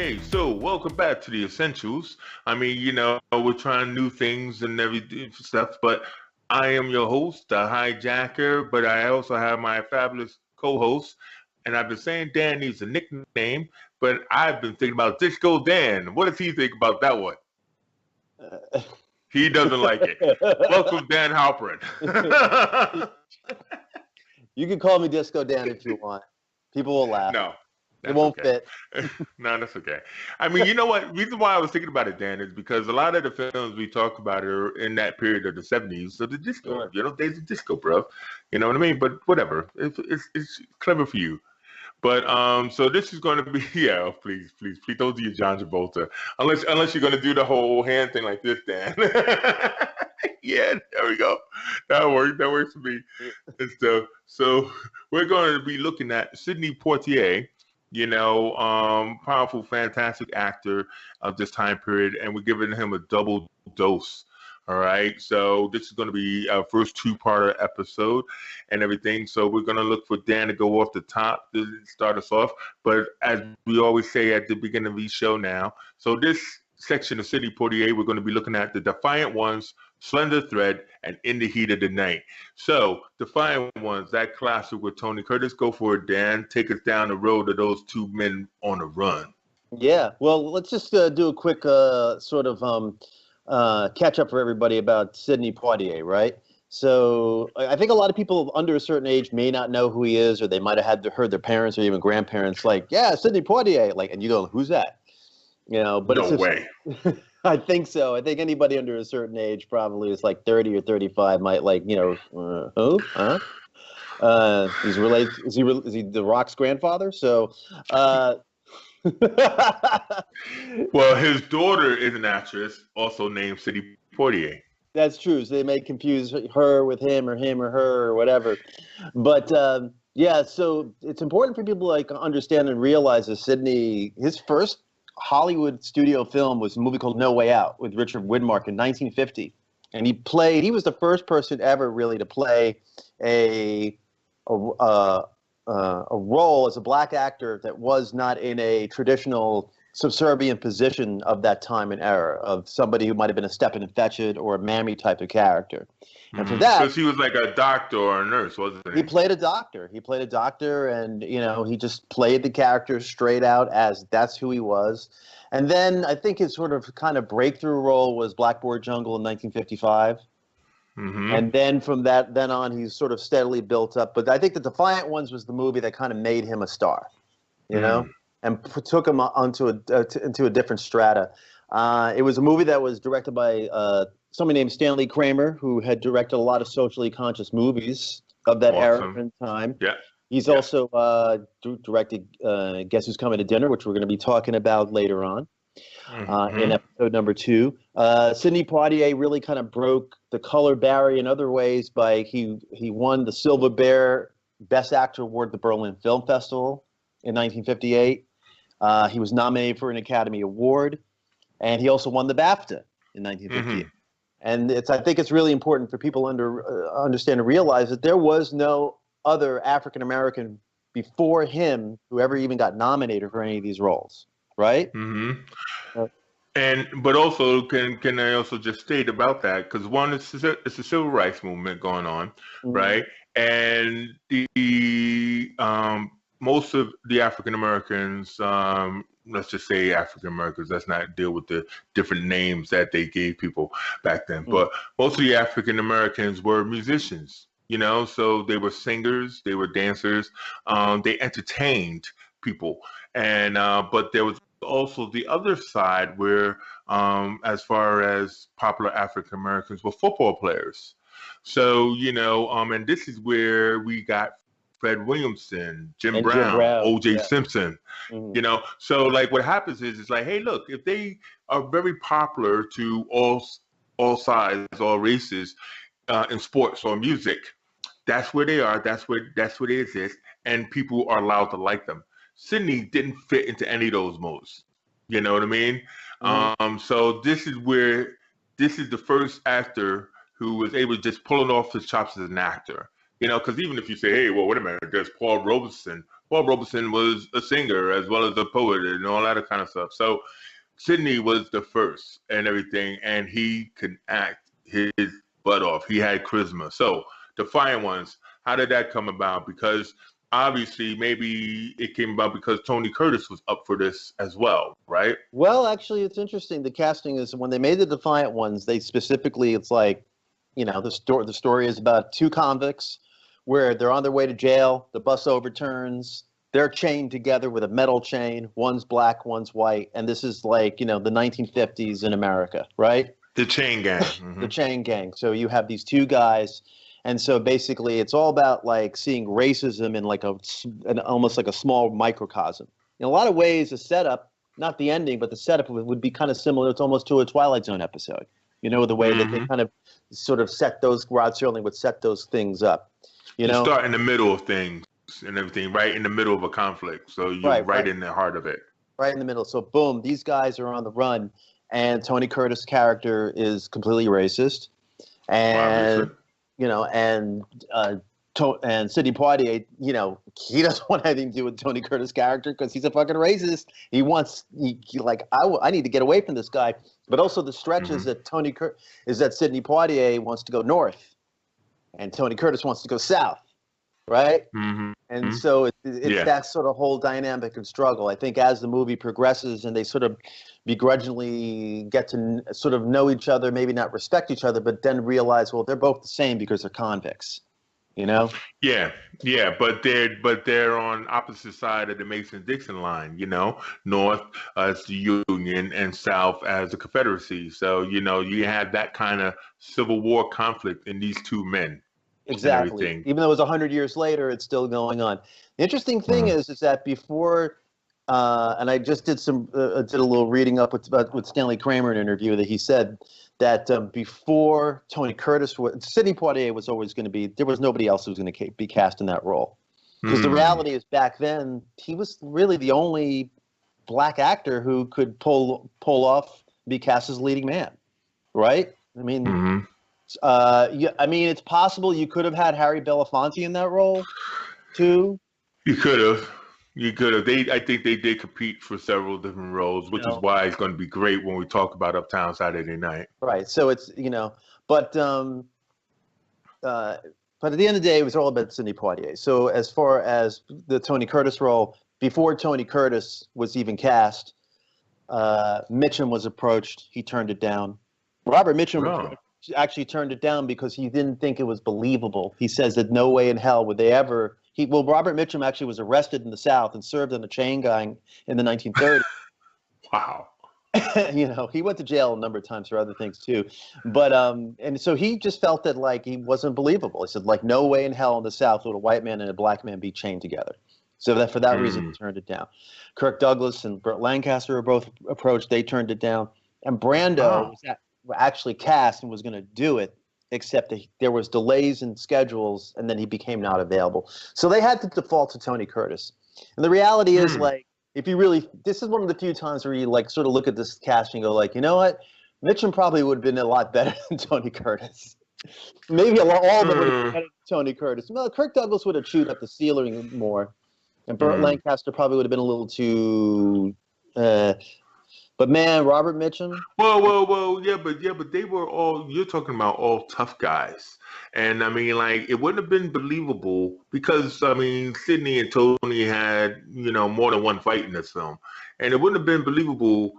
Hey, so welcome back to the Essentials. I mean, we're trying new things and everything stuff, but I am your host, the hijacker, but I also have my fabulous co-host, and I've been saying Dan needs a nickname, but I've been thinking about Disco Dan. What does he think about that one? He doesn't like it. Welcome, Dan Halperin. You can call me Disco Dan if you want. People will laugh. No, It that's won't okay. fit. No, that's okay. I mean, you know what? Reason why I was thinking about it, Dan, is because a lot of the films we talk about are in that period of the '70s. So the disco, Sure. days of disco, bro. You know what I mean? But whatever. It's clever for you. But so this is going to be yeah. Please, don't do your John Travolta unless you're going to do the whole hand thing like this, Dan. Yeah, there we go. That works. That works for me and stuff. So we're going to be looking at Sidney Poitier, powerful, fantastic actor of this time period, and we're giving him a double dose. All right, so this is going to be our first two-parter episode and everything. So we're going to look for Dan to go off the top to start us off. But as we always say at the beginning of each show now, so this section of Sidney Poitier, we're going to be looking at the Defiant Ones, Slender Thread, and In the Heat of the Night. So, Defiant Ones, that classic with Tony Curtis. Go for it, Dan. Take us down the road of those two men on a run. Yeah. Well, let's just do a quick sort of catch up for everybody about Sidney Poitier, right? So I think a lot of people under a certain age may not know who he is, or they might have heard their parents or even grandparents like, "Yeah, Sidney Poitier," like, and you go, "Who's that?" But it's No just, way. I think so. I think anybody under a certain age, probably is like 30 or 35, might like, who? Huh? He's related. Is he The Rock's grandfather? So, uh, Well, his daughter is an actress, also named Sidney Poitier. that's true. So they may confuse her with him or her or whatever. But yeah, so it's important for people to like understand and realize that Sidney, his first Hollywood studio film was a movie called No Way Out with Richard Widmark in 1950, and he was the first person ever really to play a a, uh, a role as a black actor that was not in a traditional subservient position of that time and era of somebody who might have been a Stepin and Fetchit or a Mammy type of character. And for that, Because he was like a doctor or a nurse, wasn't he he? played a doctor. He played a doctor, and he just played the character straight out as that's who he was. And then I think his sort of kind of breakthrough role was Blackboard Jungle in 1955. Mm-hmm. And then from that then on, he's sort of steadily built up. But I think the Defiant Ones was the movie that kind of made him a star, Mm. and took him into a different strata. It was a movie that was directed by somebody named Stanley Kramer, who had directed a lot of socially conscious movies of that era Awesome. and time. Yeah. He's Yeah. also directed Guess Who's Coming to Dinner, which we're going to be talking about later on in Mm-hmm. episode number 2. Sidney Poitier really kind of broke the color barrier in other ways by he won the Silver Bear Best Actor Award at the Berlin Film Festival in 1958. He was nominated for an Academy Award, and he also won the BAFTA in 1958. Mm-hmm. And I think it's really important for people understand and realize that there was no other African American before him who ever even got nominated for any of these roles, right? Mm-hmm. Uh, But also, can I also just state about that? Because one, it's a civil rights movement going on, mhm, right? And the most of the African Americans, let's just say African Americans, let's not deal with the different names that they gave people back then. mhm, But most of the African Americans were musicians, so they were singers, they were dancers, they entertained people, and but there was also the other side where, as far as popular African Americans, were football players. So, and this is where we got Fred Williamson, Jim and Jim Brown, Brown, O.J. yeah. Simpson. Mhm, So like what happens is, it's like, hey, look, if they are very popular to all sides, all races, in sports or music, that's where they are. That's where they exist, and people are allowed to like them. Sydney didn't fit into any of those modes. You know what I mean? mhm, So this is the first actor who was able to just pull it off his chops as an actor. Because even if you say, hey, well, wait a minute, there's Paul Robeson Well, Robeson was a singer as well as a poet and all that kind of stuff. So Sidney was the first and everything, and he could act his butt off. He had charisma. So Defiant Ones, how did that come about? Because obviously, maybe it came about because Tony Curtis was up for this as well, right? Well, actually, it's interesting. The casting is when they made the Defiant Ones, they specifically, it's like, the story is about two convicts where they're on their way to jail. The bus overturns. They're chained together with a metal chain. One's black, one's white. And this is like, the 1950s in America, right? The Chain Gang. Mm-hmm. The Chain Gang. So you have these two guys. And so basically it's all about like seeing racism in like almost like a small microcosm. In a lot of ways, the setup, not the ending, but the setup would be kind of similar. It's almost to a Twilight Zone episode. The way that they kind of sort of set those, Rod Serling would set those things up. You start in the middle of things and everything, right in the middle of a conflict. So you're right in the heart of it. Right in the middle. So boom, these guys are on the run, and Tony Curtis' character is completely racist. And, and Sidney Poitier, he doesn't want anything to do with Tony Curtis' character because he's a fucking racist. I need to get away from this guy. But also the stretch is that Sidney Poitier wants to go north, and Tony Curtis wants to go south, right? Mm-hmm. And so it's that sort of whole dynamic and struggle. I think as the movie progresses and they sort of begrudgingly get to sort of know each other, maybe not respect each other, but then realize, well, they're both the same because they're convicts. Yeah, but they're on opposite side of the Mason-Dixon line. North as the Union and South as the Confederacy. So you had that kind of Civil War conflict in these two men. Exactly. Even though it was 100 years later, it's still going on. The interesting thing is that before, and I just did a little reading up with Stanley Kramer, an interview that he said that before Tony Curtis, Sidney Poitier was always going to be, there was nobody else who was going to be cast in that role. Because the reality is back then, he was really the only black actor who could pull off, be cast as leading man, right? I mean, it's possible you could have had Harry Belafonte in that role, too. You could have. I think they did compete for several different roles, which is why it's going to be great when we talk about Uptown Saturday Night. Right. So it's but at the end of the day, it was all about Sidney Poitier. So as far as the Tony Curtis role, before Tony Curtis was even cast, Mitchum was approached. He turned it down. Robert Mitchum actually turned it down because he didn't think it was believable. He says that no way in hell would they ever. Robert Mitchum actually was arrested in the South and served on a chain gang in the 1930s. Wow. He went to jail a number of times for other things too. But and so he just felt that like he wasn't believable. He said like no way in hell in the South would a white man and a black man be chained together. So that for that reason he turned it down. Kirk Douglas and Burt Lancaster were both approached. They turned it down. And Brando was actually cast and was going to do it, except that there was delays in schedules, and then he became not available. So they had to default to Tony Curtis. And the reality is, like, if you really, this is one of the few times where you, like, sort of look at this casting and go, like, you know what? Mitchum probably would have been a lot better than Tony Curtis. Maybe all of them would have been better than Tony Curtis. Well, Kirk Douglas would have chewed up the ceiling more, and Burt Lancaster probably would have been a little too... But man, Robert Mitchum. Well, yeah, but they were all. You're talking about all tough guys, and I mean, like it wouldn't have been believable because I mean, Sidney and Tony had more than one fight in this film, and it wouldn't have been believable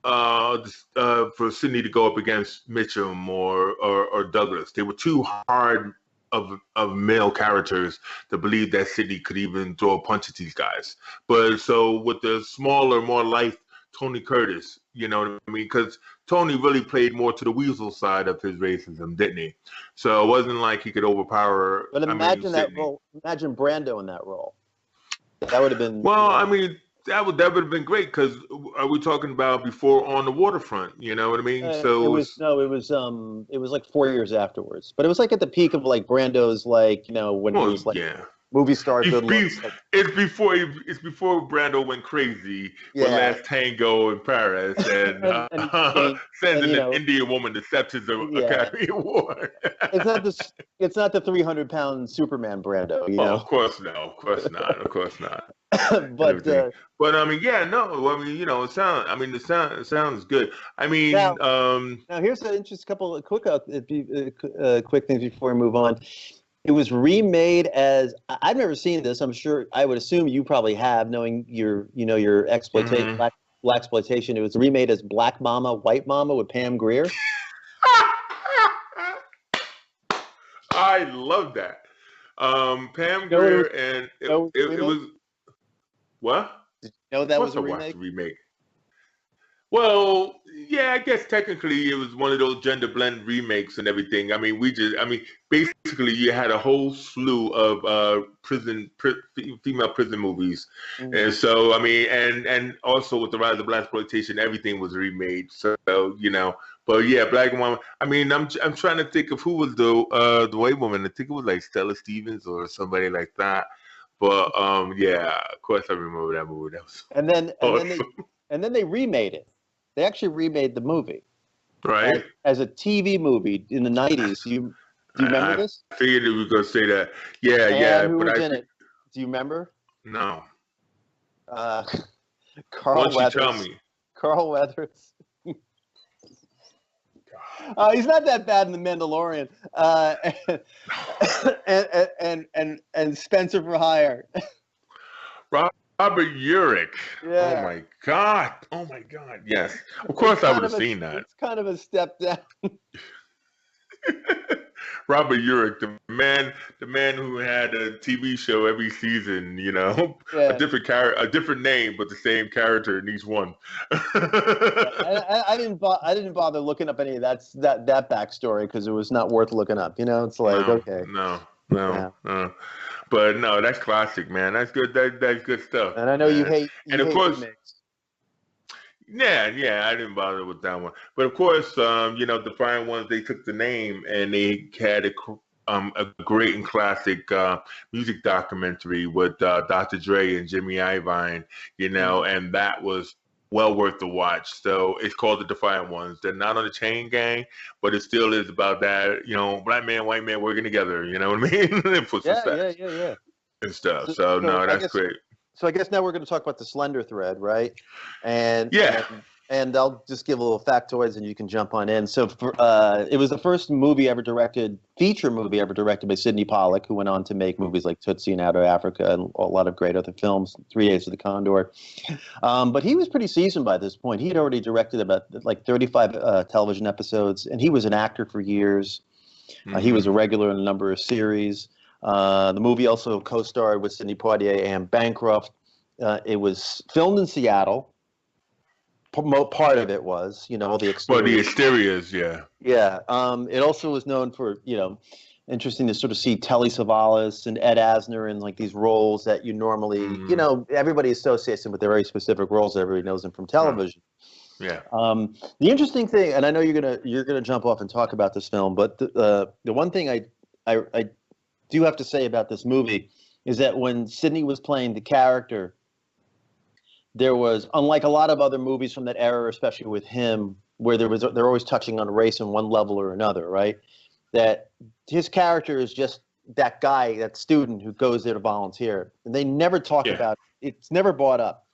for Sidney to go up against Mitchum or Douglas. They were too hard of male characters to believe that Sidney could even throw a punch at these guys. But so with the smaller, more light Tony Curtis, you know what I mean? Because Tony really played more to the weasel side of his racism, didn't he? So it wasn't like he could overpower. But imagine that role. Imagine Brando in that role. That would have been. Well, I mean, that would have been great. Because are we talking about before On the Waterfront? You know what I mean? So it was like 4 years afterwards. But it was like at the peak of like Brando's like when he was like. Yeah. Movie star good looks. It's before Brando went crazy with Last Tango in Paris and sends an Indian woman to accept his Academy Award. It's not the 300-pound Superman Brando, Of course not. and But everything. But I mean, yeah, no, I mean, it sounds good. I now, mean, now here's an interesting couple of quick things before we move on. It was remade as I've never seen this. I'm sure I would assume you probably have, knowing your exploitation mhm. black exploitation. It was remade as Black Mama, White Mama with Pam Grier. I love that. Pam You know what it was? Grier, and You know it was a it remake? was what? Did you know Of that course, was I a watched remake? the remake. Well, yeah, I guess technically it was one of those gender blend remakes and everything. I mean, basically you had a whole slew of female prison movies, Mhm. and so I mean, and also with the rise of black exploitation, everything was remade. So but yeah, Black Woman. I mean, I'm trying to think of who was the white woman. I think it was like Stella Stevens or somebody like that. But yeah, of course I remember that movie. That was And then and then they awesome, and then they remade it. They actually remade the movie right? as a TV movie in the '90s. Do you remember I this? figured you were gonna say that. Yeah, And yeah, who but was in it? Do you remember? no. Uh, Why Carl don't you tell Weathers. me? Carl Weathers. He's not that bad in The Mandalorian. And Spencer for Hire. Robert Urich. Oh Yeah, my God. Oh my God. Yes. Of it's course I would kind have of a seen that. it's kind of a step down. Robert Urich, the man who had a TV show every season, a Yeah, different character, a different name, but the same character in each one. yeah. I didn't bother looking up any of that backstory because it was not worth looking up. It's like No, okay, no, no, yeah. no. But no, that's classic, man. That's good. That's good stuff, And I know man. you And of hate course, remakes. yeah, yeah, I didn't bother with that one. But of course, the Fine Ones, they took the name and they had a great and classic music documentary with Dr. Dre and Jimmy Iovine, Mhm. and that was well worth the watch. So it's called The Defiant Ones. They're not on the chain gang, but it still is about that, black man, white man working together, you know what I mean? For Yeah, yeah, success yeah, yeah. and stuff. So, So so no, I that's guess great. so. I guess now we're going to talk about the Slender Thread, right? And Yeah. and and I'll just give a little factoids, and you can jump on in. So, it was the first feature movie ever directed by Sidney Pollack, who went on to make movies like Tootsie and Out of Africa and a lot of great other films, 3 Days of the Condor. But he was pretty seasoned by this point. He had already directed about like 35 television episodes, and he was an actor for years. He was Hmm. a regular in a number of series. The movie also co-starred with Sidney Poitier and Bancroft. It was filmed in Seattle. Part of it was, all the Well, the exterior. exteriors, yeah. Yeah. It also was known for, interesting to sort of see Telly Savalas and Ed Asner in like these roles that you normally, Hmm. everybody associates them with their very specific roles. Everybody knows them from Huh. television. Yeah. The interesting thing, and I know you're gonna jump off and talk about this film, but the one thing I do have to say about this movie is that when Sidney was playing the character, there was, unlike a lot of other movies from that era, especially with him, where they're always touching on race on one level or another, right? That his character is just that guy, that student who goes there to volunteer, and they never talk Yeah. about it. It's never brought up.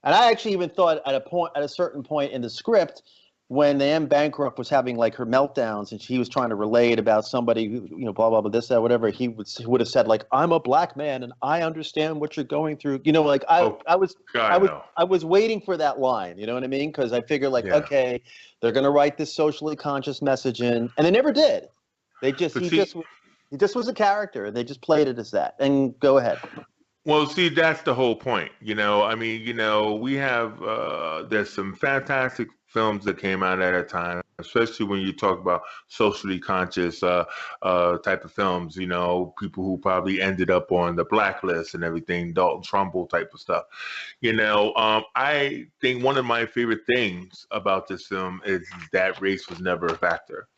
And I actually even thought at a certain point in the script, when Anne Bancroft was having like her meltdowns and she was trying to relate about somebody who, blah blah blah, this that whatever, he would have said like, "I'm a black man and I understand what you're going through." Like Oh, I God, was no. I was waiting for that line. You know what I mean? Because I figured like, Yeah. okay, they're gonna write this socially conscious message in, and they never did. They just But see, he just was a character, and they just played it as that. And go ahead. well, see, that's the whole point. I mean, we have there's some fantastic films that came out at a time, especially when you talk about socially conscious type of films. People who probably ended up on the blacklist and everything, Dalton Trumbull type of stuff. I think one of my favorite things about this film is that race was never a factor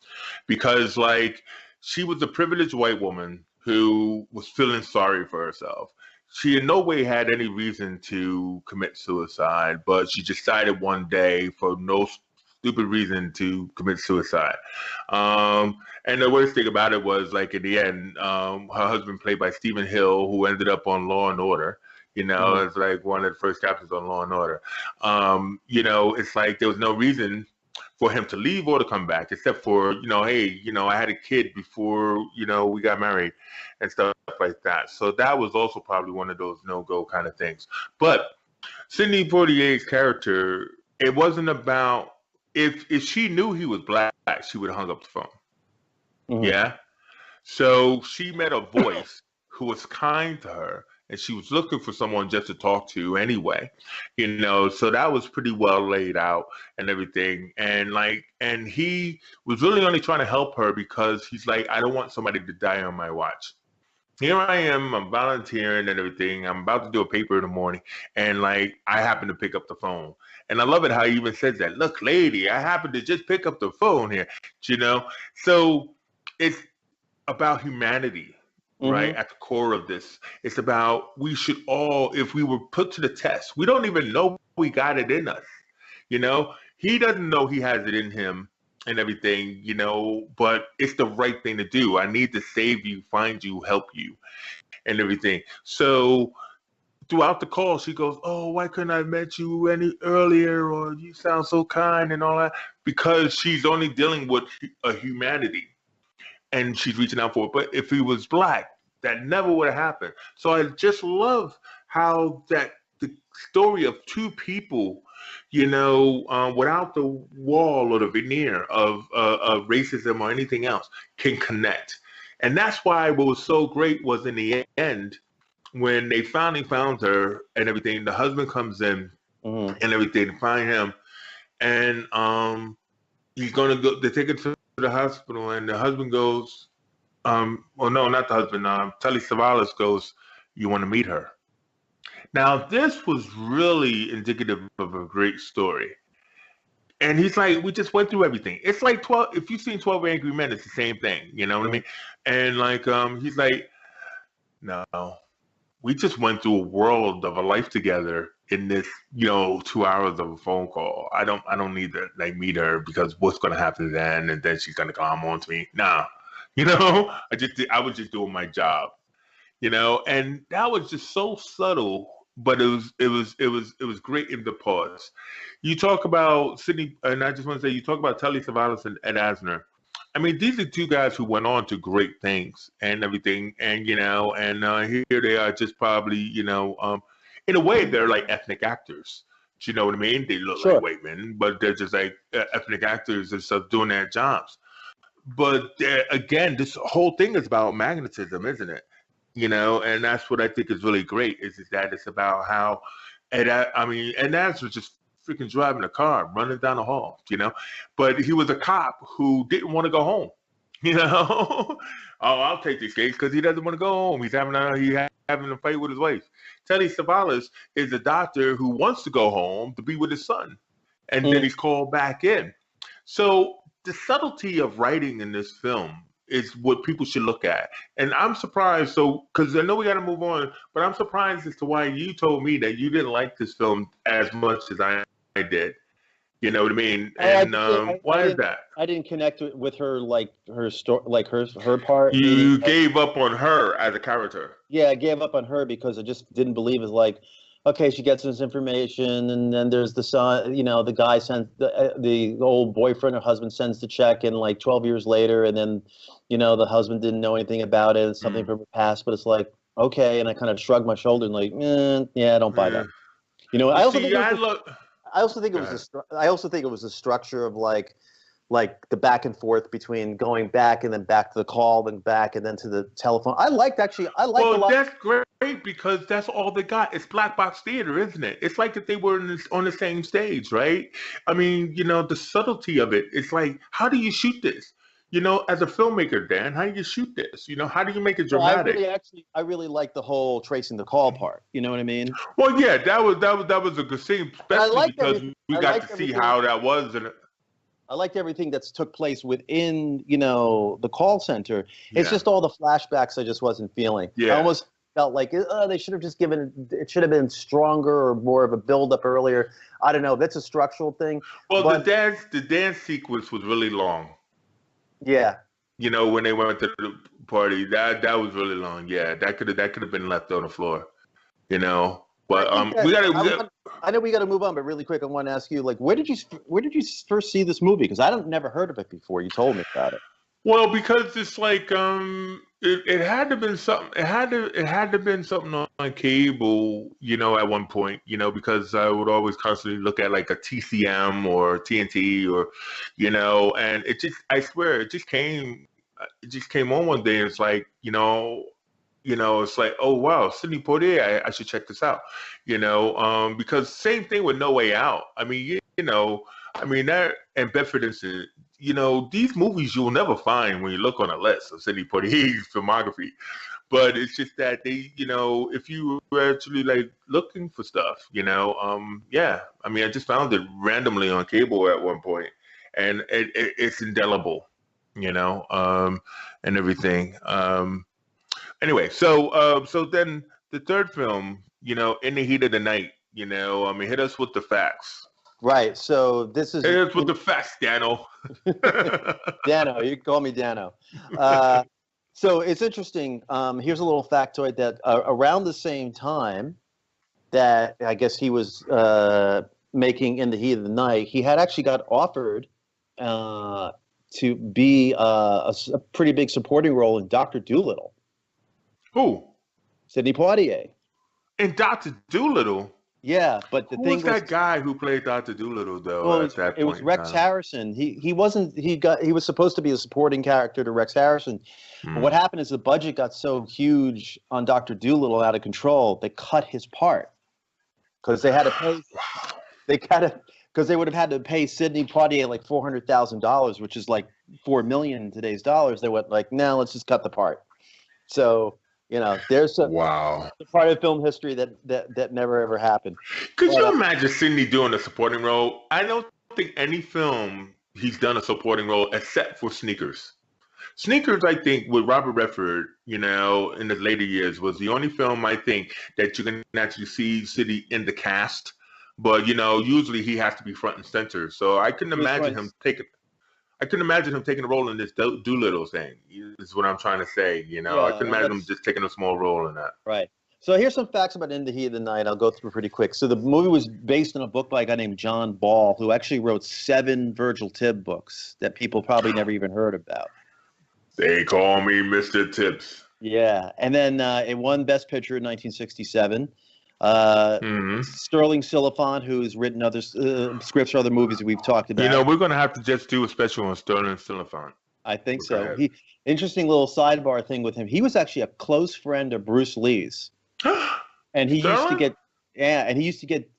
because, like, she was a privileged white woman who was feeling sorry for herself. She in no way had any reason to commit suicide, but she decided one day for no stupid reason to commit suicide. And the worst thing about it was, like, in the end, her husband, played by Stephen Hill, who ended up on Law and Order, Mhm. It's like one of the first chapters on Law and Order. It's like there was no reason for him to leave or to come back, except for, hey, I had a kid before, we got married and stuff like that. So that was also probably one of those no-go kind of things. But Sidney Poitier's character, it wasn't about, if she knew he was black, she would have hung up the phone. Mhm. Yeah. So she met a voice who was kind to her, and she was looking for someone just to talk to anyway, So that was pretty well laid out and everything. And he was really only trying to help her because he's like, I don't want somebody to die on my watch. Here I am, I'm volunteering and everything. I'm about to do a paper in the morning, and like I happen to pick up the phone. And I love it how he even says that. Look, lady, I happen to just pick up the phone here, you know. So it's about humanity, right? Mhm. At the core of this, it's about we should all, if we were put to the test, we don't even know we got it in us. He doesn't know he has it in him and everything, but it's the right thing to do. I need to save you, find you, help you, and everything. So throughout the call, she goes, "Oh, why couldn't I have met you any earlier? Or you sound so kind and all that." Because she's only dealing with a humanity and she's reaching out for it. But if he was black, that never would have happened. So I just love how that the story of two people, without the wall or the veneer of racism or anything else, can connect. And that's why what was so great was in the end when they finally found her and everything. The husband comes in Mhm. and everything to find him, and he's gonna go. They take it to the hospital, and the husband goes, well, no, not the husband. Telly Savalas goes, "You want to meet her?" Now, this was really indicative of a great story. And he's like, "We just went through everything." It's like 12. If you've seen 12 Angry Men, it's the same thing. You know what I Mhm. mean? And like, he's like, "No, we just went through a world of a life together in this, 2 hours of a phone call. I don't need to like meet her because what's gonna happen then? And then she's gonna come on to me. Nah, I was just doing my job, and that was just so subtle, but it was great in the pause. You talk about Sidney, and I just want to say, you talk about Telly Savalas and Asner. I mean, these are two guys who went on to great things and everything, and here they are, just probably, in a way, they're like ethnic actors. Do you know what I mean? They look like Sure. white men, but they're just like ethnic actors and stuff doing their jobs. But again, this whole thing is about magnetism, isn't it? And that's what I think is really great is that it's about how, and that's was just freaking driving a car, running down the hall, but he was a cop who didn't want to go home, you know. Oh, I'll take this case because he doesn't want to go home. Having a fight with his wife. Teddy Savalas is a doctor who wants to go home to be with his son, and then Mhm. he's called back in. So the subtlety of writing in this film is what people should look at. And I'm surprised, so because I know we got to move on, but I'm surprised as to why you told me that you didn't like this film as much as I did. You know what I mean? I And just did, why is that? I didn't connect with her like her story, like her part. Meaning, You like, gave up on her as a character. yeah, I gave up on her because I just didn't believe it's like, okay, she gets this information, and then there's the son, the guy sends the old boyfriend or husband sends the check, and like 12 years later, and then, the husband didn't know anything about it. It's something Mm. from her past, but it's like, okay, and I kind of shrugged my shoulder and like, yeah, I don't buy Yeah. that. I You also think see, it was I the look. I also think it Go was ahead. I also think it was the structure of like the back and forth between going back and then back to the call, then back and then to the telephone. I liked a Well, lot. that's great because that's all they got. It's black box theater, isn't it? It's like that they were on the same stage, right? I mean, the subtlety of it. It's like, how do you shoot this? As a filmmaker, Dan, how do you shoot this? How do you make it No, dramatic? I really like the whole tracing the call part. You know what I mean? Well, yeah, that was a good scene, And especially because we I got to liked see everything. how that was. And I liked everything that's took place within, the call center. It's yeah, just all the flashbacks I just wasn't feeling. I yeah. almost felt like they should have just given it should have been stronger or more of a build up earlier. I don't know. That's a structural thing, Well, the but dance sequence was really long. yeah. When they went to the party, that was really long. Yeah, that could have been left on the floor. you know. I But think that I know we got to move on, but really quick, I want to ask you, like, where did you first see this movie? Because I don't never heard of it before. You told me about it. well, because it's like it had to been something. It had to been something on cable, at one point, because I would always constantly look at like a TCM or TNT or, and it just I swear it just came on one day and it's like, it's like, oh wow, Sidney Poitier, I should check this out, because same thing with No Way Out. I mean, I mean that and Bedford Incident. These movies you'll never find when you look on a list of Sidney Poitier's filmography. But it's just that they, if you were actually like looking for stuff, yeah. I mean, I just found it randomly on cable at one point, and it's indelible, and everything. Anyway, so then the third film, In the Heat of the Night, I mean, hit us with the facts. Right. So this is Hit us with the facts, Dano. Dano. You can call me Dano. So it's interesting. Here's a little factoid that around the same time that I guess he was making In the Heat of the Night, he had actually got offered to be a pretty big supporting role in Dr. Dolittle. Who? Sidney Poitier. And Dr. Dolittle? Yeah, but the Who thing was that guy who played Dr. Dolittle though? well, at that it point was Rex Harrison. He wasn't he was supposed to be a supporting character to Rex Harrison. But what happened is the budget got so huge on Dr. Dolittle, out of control, they cut his part because they had to pay. Because they would have had to pay Sidney Poitier like $400,000, which is like $4 million in today's dollars. They went like, no, let's just cut the part. So there's a part of film history that never ever happened. Could you imagine Sidney doing a supporting role? I don't think any film he's done a supporting role except for Sneakers. Sneakers, I think, with Robert Redford, in the later years, was the only film I think that you can actually see Sidney in the cast. But usually he has to be front and center. So I couldn't imagine him taking. I couldn't imagine him taking a role in this Doolittle thing. Is what I'm trying to say. I couldn't imagine him just taking a small role in that. Right. So here's some facts about In the Heat of the Night. I'll go through pretty quick. So the movie was based on a book by a guy named John Ball, who actually wrote 7 Virgil Tibb books that people probably never even heard about. They call me Mr. Tibbs. Yeah, and then it won Best Picture in 1967. Sterling Silliphant, who's written other scripts for other movies that we've talked about. We're going to have to just do a special on Sterling Silliphant. I think so. Interesting little sidebar thing with him. He was actually a close friend of Bruce Lee's, and he used to get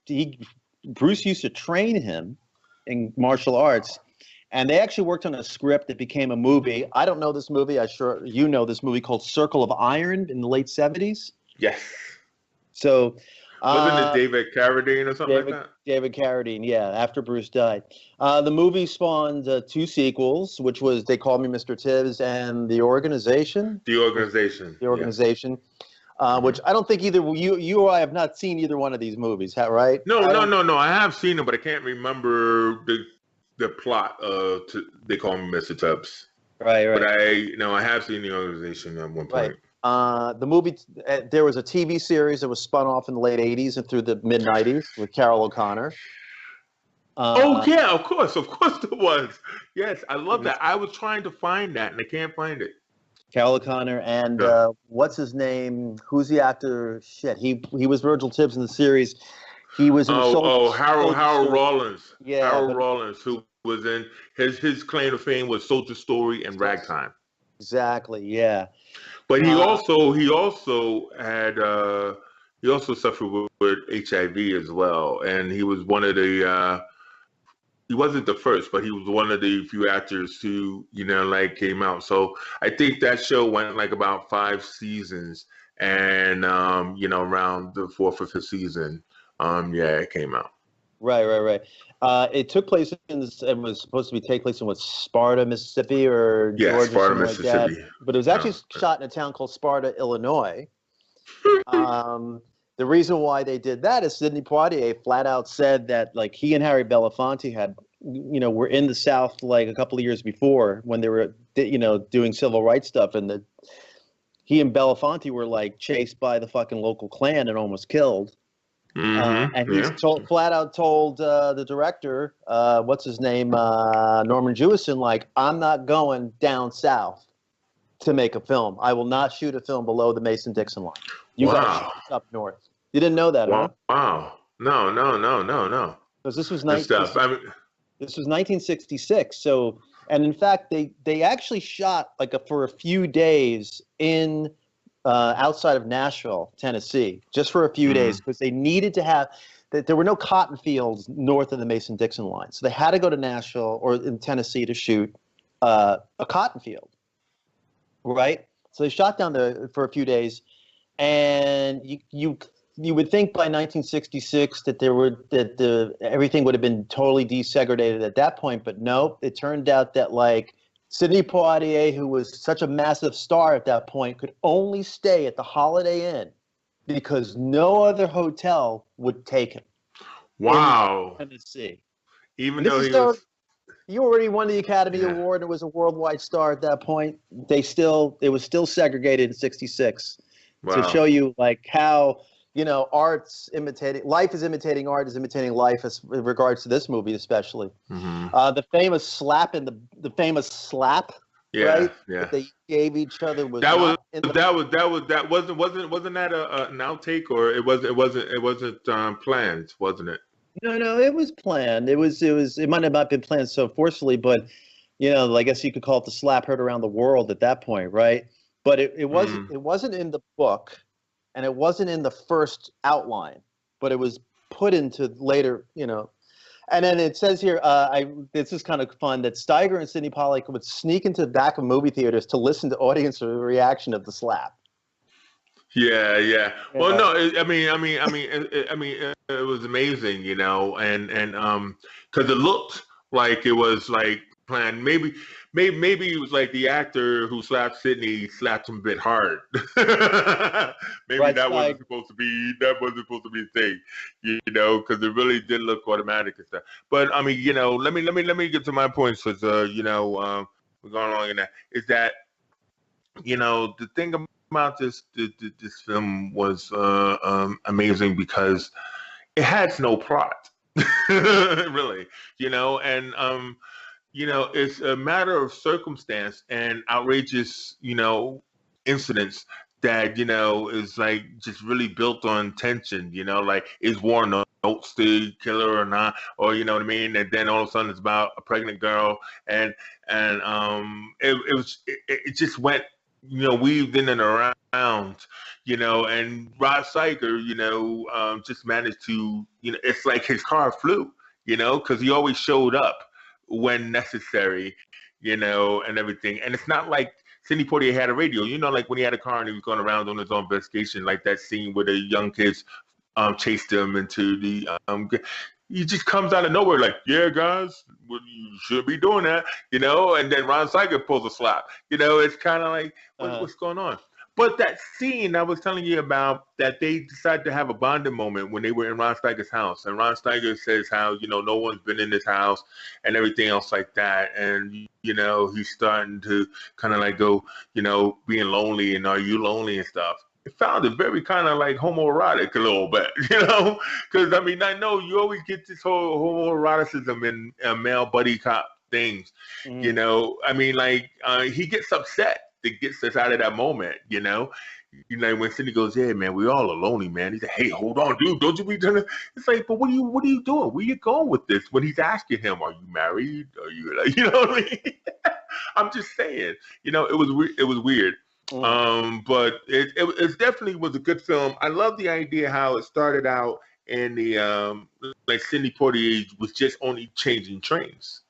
Bruce used to train him in martial arts, and they actually worked on a script that became a movie. I don't know this movie. I'm sure you know this movie called Circle of Iron in the late 70s. Yes. So, wasn't it David Carradine or something like that? David Carradine, yeah, after Bruce died. The movie spawned 2 sequels, which was They Call Me Mr. Tibbs and The Organization. The Organization. Which I don't think either you or I have not seen either one of these movies, right? No. I have seen them, but I can't remember the plot of They Call Me Mr. Tibbs. Right. But I have seen The Organization at one point. Right. The movie, there was a TV series that was spun off in the late 80s and through the mid 90s with Carol O'Connor. Yeah, of course there was. Yes, I love that. I was trying to find that and I can't find it. Carol O'Connor and what's his name? Who's the actor? Shit, he was Virgil Tibbs in the series. He was in Harold Rollins. Yeah, Harold Rollins, who was in his claim to fame was Soldier Story and Ragtime. Exactly. Yeah. But he also suffered with HIV as well, and he was one of the he wasn't the first, but he was one of the few actors who came out. So I think that show went like about 5 seasons, and around the 4th or 5th season, it came out. Right. It took place it was supposed to take place in Sparta, Mississippi, or Georgia, Sparta, Mississippi. Like but it was actually shot in a town called Sparta, Illinois. The reason why they did that is Sidney Poitier flat out said that like he and Harry Belafonte were in the South like a couple of years before when they were doing civil rights stuff, and he and Belafonte were like chased by the fucking local clan and almost killed. And he's Yeah. flat out told the director, what's his name, Norman Jewison, like, I'm not going down south to make a film. I will not shoot a film below the Mason-Dixon line. You got to shoot Wow. this up north. You didn't know that, huh? Wow. No, no, no, no, no. Because this was Good stuff. I mean, this was 1966. So, and in fact, they actually shot like for a few days in outside of Nashville, Tennessee, just for a few days because they needed to have that. There were no cotton fields north of the Mason-Dixon line, so they had to go to Nashville or in Tennessee to shoot a cotton field, right? So they shot down there for a few days, and you would think by 1966 that everything would have been totally desegregated at that point, but nope. It turned out that like Sidney Poitier, who was such a massive star at that point, could only stay at the Holiday Inn because no other hotel would take him. wow. In Tennessee. Even though he was. You already won the Academy Award and was a worldwide star at that point. It was still segregated in '66 to show you like how life is imitating art is imitating life as in regards to this movie especially. The famous slap right? Yeah. That they gave each other wasn't that an outtake, or it wasn't planned, wasn't it? No, it was planned. It might have not been planned so forcefully, but I guess you could call it the slap heard around the world at that point, right? But it wasn't in the book, and it wasn't in the first outline, but it was put into later, And then it says here, this is kind of fun, that Steiger and Sidney Pollack would sneak into the back of movie theaters to listen to audience reaction of the slap. Yeah. Well, no, it was amazing, and because it looked like it was like planned. Maybe it was like the actor who slapped Sidney slapped him a bit hard. Maybe right, that wasn't supposed to be a thing, because it really did look automatic and stuff. But I mean, let me get to my points, because we're going along in that. Is that the thing about this film was amazing because it has no plot, really, and it's a matter of circumstance and outrageous, incidents that, is like just really built on tension, like is Warren Oates the killer or not, or you know what I mean? And then all of a sudden it's about a pregnant girl, and it just went, weaved in and around, and Rod Steiger, just managed to, it's like his car flew, because he always showed up when necessary, and everything. And it's not like Sidney Poitier had a radio, like when he had a car and he was going around on his own investigation, like that scene where the young kids chased him into the he just comes out of nowhere like, yeah, guys, well, you shouldn't be doing that, and then Ron Steiger pulls a slap. It's kind of like, what's going on? But that scene I was telling you about, that they decided to have a bonding moment when they were in Ron Steiger's house. And Ron Steiger says how, no one's been in this house and everything else like that. And, he's starting to kind of like go, being lonely, and are you lonely and stuff. It sounded very kind of like homoerotic a little bit, because I mean, I know you always get this whole homoeroticism in male buddy cop things, I mean, like he gets upset. That gets us out of that moment, when Sidney goes, yeah, man, we all are lonely, man. He's like, hey, hold on, dude, don't you be doing it? It's like, but what are you doing? Where you going with this? When he's asking him, are you married? Are you like, what I mean? I'm just saying, it was weird. But it definitely was a good film. I love the idea how it started out in the like Sidney Poitier was just only changing trains.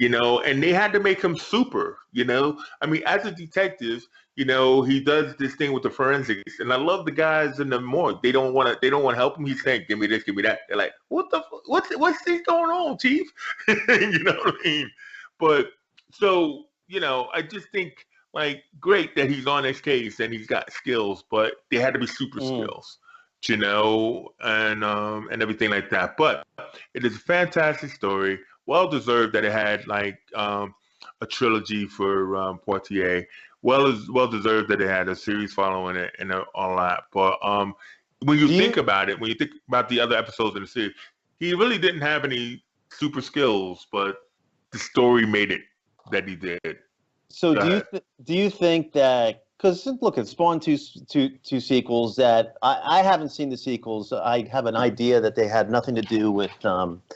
And they had to make him super, I mean, as a detective, he does this thing with the forensics, and I love the guys in the morgue. They don't want to help him. He's saying, give me this, give me that. They're like, what's this going on, chief? You know what I mean? But so, I just think like great that he's on his case and he's got skills, but they had to be super skills. And everything like that. But it is a fantastic story. Well deserved that it had like a trilogy for Poitier. well deserved that they had a series following it and all that. But when you Do think you about it, when you think about the other episodes in the series, he really didn't have any super skills, but the story made it that he did. so Go ahead. do you think that, because look, it spawned two sequels that I haven't seen the sequels. I have an idea that they had nothing to do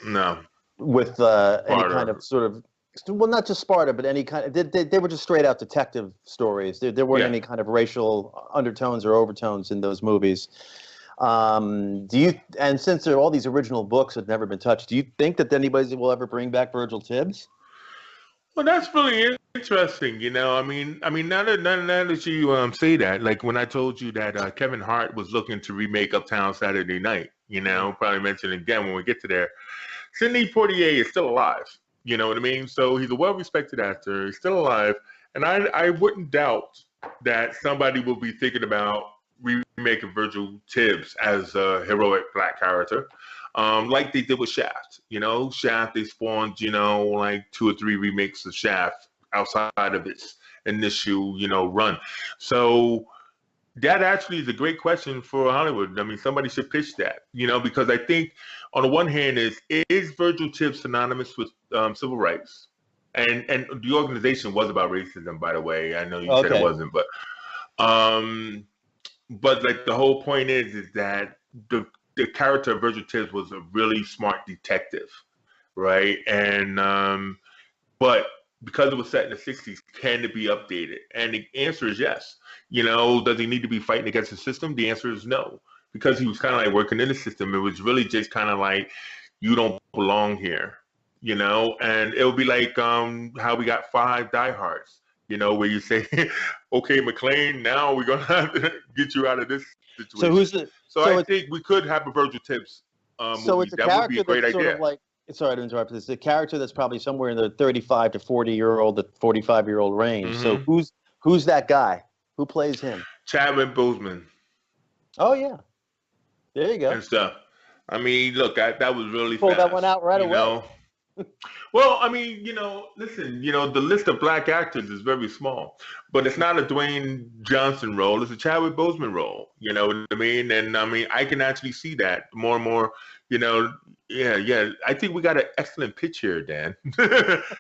No, with any kind Potter. of sort of, well, not just Sparta, but any kind of, they were just straight out detective stories. There weren't Yeah. any kind of racial undertones or overtones in those movies. And since all these original books had never been touched, do you think that anybody will ever bring back Virgil Tibbs? Well, that's really interesting. I mean, now that you say that, like when I told you that Kevin Hart was looking to remake Uptown Saturday Night, probably mention it again when we get to there. Sidney Poitier is still alive. You know what I mean? So he's a well-respected actor. He's still alive, and I wouldn't doubt that somebody will be thinking about remaking Virgil Tibbs as a heroic black character, like they did with Shaft. Shaft, they spawned like 2 or 3 remakes of Shaft outside of its initial run. So that actually is a great question for Hollywood. I mean, somebody should pitch that, because I think on the one hand is Virgil Tibbs synonymous with civil rights? And the organization was about racism, by the way. I know you said it Okay. wasn't, um, but like the whole point is that the character of Virgil Tibbs was a really smart detective, right? And but because it was set in the 60s, can it be updated? And the answer is yes. Does he need to be fighting against the system? The answer is no, because he was kind of like working in the system. It was really just kind of like, you don't belong here, and it would be like how we got 5 diehards, where you say, okay, McClane, now we're going to have to get you out of this So situation. So I it's think we could have a Virgil Tibbs so movie. it's a That would be character a great that's sort of idea. like, sorry to interrupt. It's a character that's probably somewhere in the 35 to 40-year-old, the 45-year-old range. So Hmm. who's that guy? Who plays him? Chadwick Boseman Oh yeah, there you go. and stuff. I mean, look, that was You really pulled that one fast, out right away. Well, I mean, listen, the list of black actors is very small, but it's not a Dwayne Johnson role. It's a Chadwick Boseman role. You know what I mean? And I mean, I can actually see that more and more, you know, yeah. I think we got an excellent pitch here, Dan.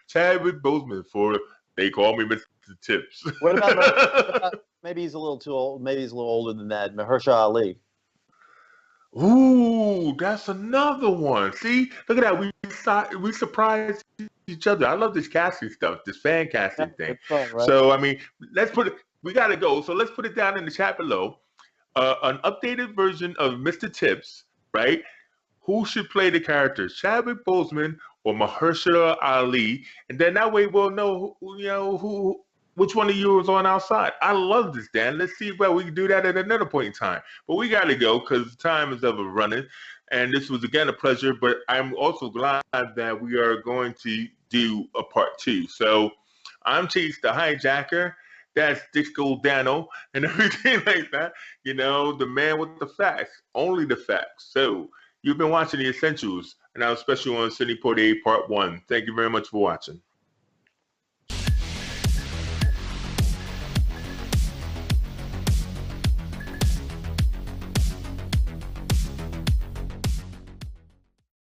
Chadwick Boseman for They Call Me Mr. Tips. What about maybe he's a little too old? Maybe he's a little older than that. Mahershala Ali. Ooh, that's another one. See, look at that. We surprised each other. I love this casting stuff, this fan Yeah, casting thing. it's fun, right? So I mean, let's put it. We gotta go. So let's put it down in the chat below. An updated version of Mr. Tips, right? Who should play the characters, Chadwick Boseman or Mahershala Ali? And then that way we'll know, which one of you is on our side. I love this, Dan. Let's see if we can do that at another point in time. But we got to go because time is ever running. And this was, again, a pleasure. But I'm also glad that we are going to do a part 2. So I'm Chase the Hijacker. That's Disco Dano and everything like that. The man with the facts, only the facts. So you've been watching The Essentials, and our special on Sidney Poitier Part 1. Thank you very much for watching.